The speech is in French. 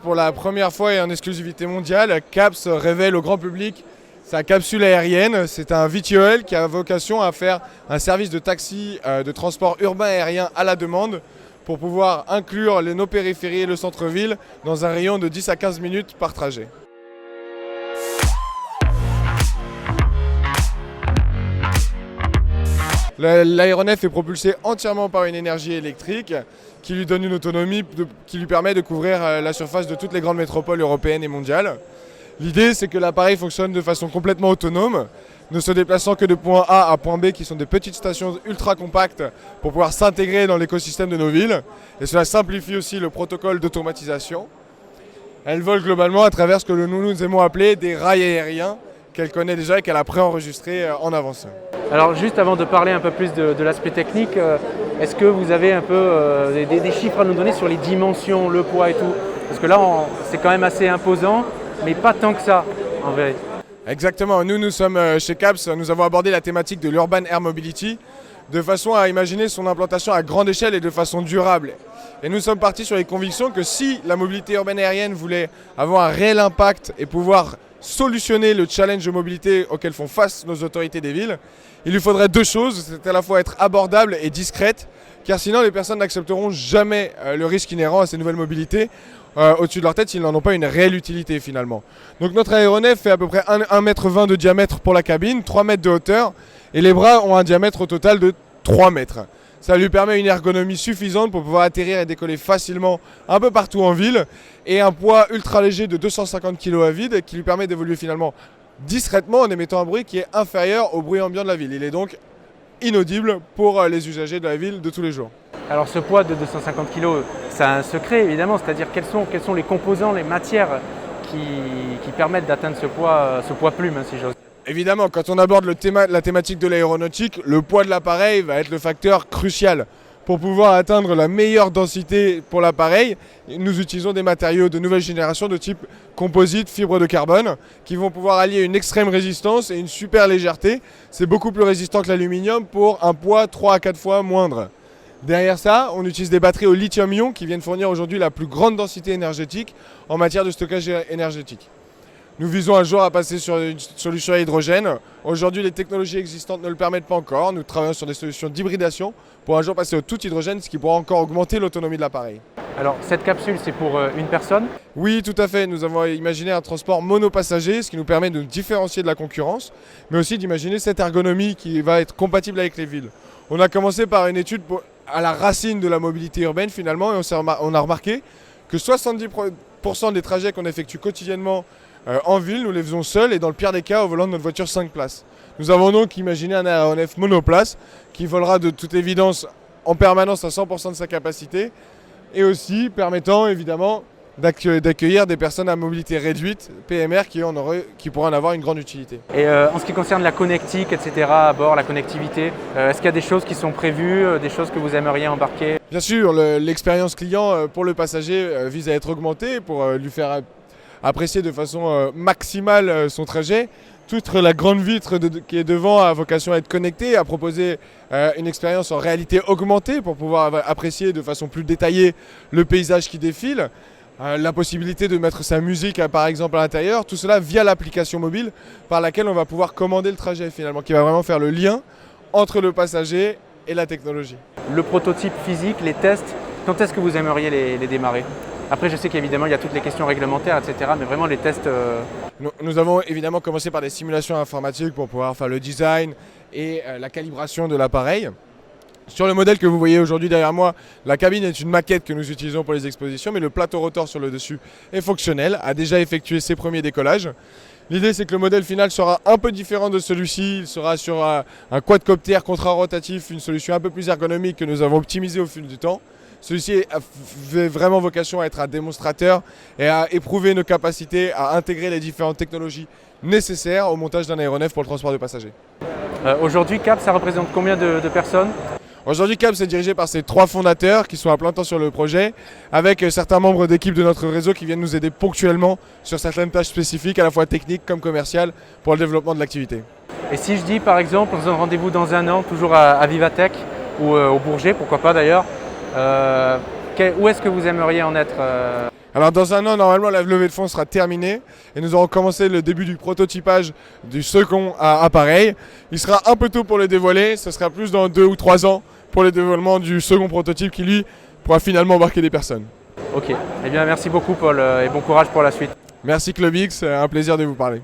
Pour la première fois et en exclusivité mondiale, CAPS révèle au grand public sa capsule aérienne. C'est un VTOL qui a vocation à faire un service de taxi de transport urbain aérien à la demande pour pouvoir inclure nos périphéries et le centre-ville dans un rayon de 10 à 15 minutes par trajet. L'aéronef est propulsé entièrement par une énergie électrique qui lui donne une autonomie qui lui permet de couvrir la surface de toutes les grandes métropoles européennes et mondiales. L'idée, c'est que l'appareil fonctionne de façon complètement autonome, ne se déplaçant que de point A à point B, qui sont des petites stations ultra compactes pour pouvoir s'intégrer dans l'écosystème de nos villes. Et cela simplifie aussi le protocole d'automatisation. Elle vole globalement à travers ce que nous aimons appeler des rails aériens, qu'elle connaît déjà et qu'elle a préenregistrés en avance. Alors juste avant de parler un peu plus de l'aspect technique, est-ce que vous avez un peu des chiffres à nous donner sur les dimensions, le poids et tout? Parce que là, c'est quand même assez imposant, mais pas tant que ça, en vérité. Exactement, nous sommes chez CAPS, nous avons abordé la thématique de l'Urban Air Mobility de façon à imaginer son implantation à grande échelle et de façon durable. Et nous sommes partis sur les convictions que si la mobilité urbaine aérienne voulait avoir un réel impact et pouvoir solutionner le challenge de mobilité auquel font face nos autorités des villes, il lui faudrait deux choses, c'est à la fois être abordable et discrète, car sinon les personnes n'accepteront jamais le risque inhérent à ces nouvelles mobilités au-dessus de leur tête s'ils n'en ont pas une réelle utilité finalement. Donc notre aéronef fait à peu près 1,20 m de diamètre pour la cabine, 3 mètres de hauteur, et les bras ont un diamètre au total de 3 mètres. Ça lui permet une ergonomie suffisante pour pouvoir atterrir et décoller facilement un peu partout en ville, et un poids ultra léger de 250 kg à vide qui lui permet d'évoluer finalement discrètement en émettant un bruit qui est inférieur au bruit ambiant de la ville. Il est donc inaudible pour les usagers de la ville de tous les jours. Alors ce poids de 250 kg, ça a un secret évidemment, c'est-à-dire quels sont les composants, les matières qui permettent d'atteindre ce poids plume, si j'ose. Évidemment, quand on aborde la thématique de l'aéronautique, le poids de l'appareil va être le facteur crucial. Pour pouvoir atteindre la meilleure densité pour l'appareil, nous utilisons des matériaux de nouvelle génération de type composite, fibre de carbone, qui vont pouvoir allier une extrême résistance et une super légèreté. C'est beaucoup plus résistant que l'aluminium pour un poids 3 à 4 fois moindre. Derrière ça, on utilise des batteries au lithium-ion qui viennent fournir aujourd'hui la plus grande densité énergétique en matière de stockage énergétique. Nous visons un jour à passer sur une solution à hydrogène. Aujourd'hui, les technologies existantes ne le permettent pas encore. Nous travaillons sur des solutions d'hybridation pour un jour passer au tout hydrogène, ce qui pourra encore augmenter l'autonomie de l'appareil. Alors cette capsule, c'est pour une personne? Oui, tout à fait. Nous avons imaginé un transport monopassager, ce qui nous permet de nous différencier de la concurrence, mais aussi d'imaginer cette ergonomie qui va être compatible avec les villes. On a commencé par une étude à la racine de la mobilité urbaine finalement, et on a remarqué que 70% des trajets qu'on effectue quotidiennement en ville, nous les faisons seuls et dans le pire des cas au volant de notre voiture 5 places. Nous avons donc imaginé un aéronef monoplace qui volera de toute évidence en permanence à 100% de sa capacité et aussi permettant évidemment d'accueillir des personnes à mobilité réduite, PMR, qui pourraient en avoir une grande utilité. Et en ce qui concerne la connectique, etc. à bord, la connectivité, est-ce qu'il y a des choses qui sont prévues, des choses que vous aimeriez embarquer? Bien sûr, l'expérience client pour le passager vise à être augmentée pour lui faire apprécier de façon maximale son trajet. Toute la grande vitre qui est devant a vocation à être connectée, à proposer une expérience en réalité augmentée pour pouvoir apprécier de façon plus détaillée le paysage qui défile. La possibilité de mettre sa musique par exemple à l'intérieur, tout cela via l'application mobile par laquelle on va pouvoir commander le trajet finalement, qui va vraiment faire le lien entre le passager et la technologie. Le prototype physique, les tests, quand est-ce que vous aimeriez les démarrer? Après, je sais qu'évidemment, il y a toutes les questions réglementaires, etc. Mais vraiment, les tests... Nous avons évidemment commencé par des simulations informatiques pour pouvoir faire le design et la calibration de l'appareil. Sur le modèle que vous voyez aujourd'hui derrière moi, la cabine est une maquette que nous utilisons pour les expositions, mais le plateau rotor sur le dessus est fonctionnel, a déjà effectué ses premiers décollages. L'idée, c'est que le modèle final sera un peu différent de celui-ci. Il sera sur un quadcoptère contrarotatif, une solution un peu plus ergonomique que nous avons optimisée au fil du temps. Celui-ci a vraiment vocation à être un démonstrateur et à éprouver nos capacités à intégrer les différentes technologies nécessaires au montage d'un aéronef pour le transport de passagers. Aujourd'hui, CAP, ça représente combien de personnes? Aujourd'hui, CAPS est dirigé par ces 3 fondateurs qui sont à plein temps sur le projet, avec certains membres d'équipe de notre réseau qui viennent nous aider ponctuellement sur certaines tâches spécifiques, à la fois techniques comme commerciales, pour le développement de l'activité. Et si je dis par exemple, on se donne rendez-vous dans un an, toujours à Vivatech ou au Bourget, pourquoi pas d'ailleurs, où est-ce que vous aimeriez en être Alors dans un an, normalement, la levée de fonds sera terminée et nous aurons commencé le début du prototypage du second appareil. Il sera un peu tôt pour le dévoiler, ce sera plus dans 2 ou 3 ans pour le dévoilement du second prototype qui, lui, pourra finalement embarquer des personnes. Ok, eh bien merci beaucoup Paul et bon courage pour la suite. Merci Clubix, un plaisir de vous parler.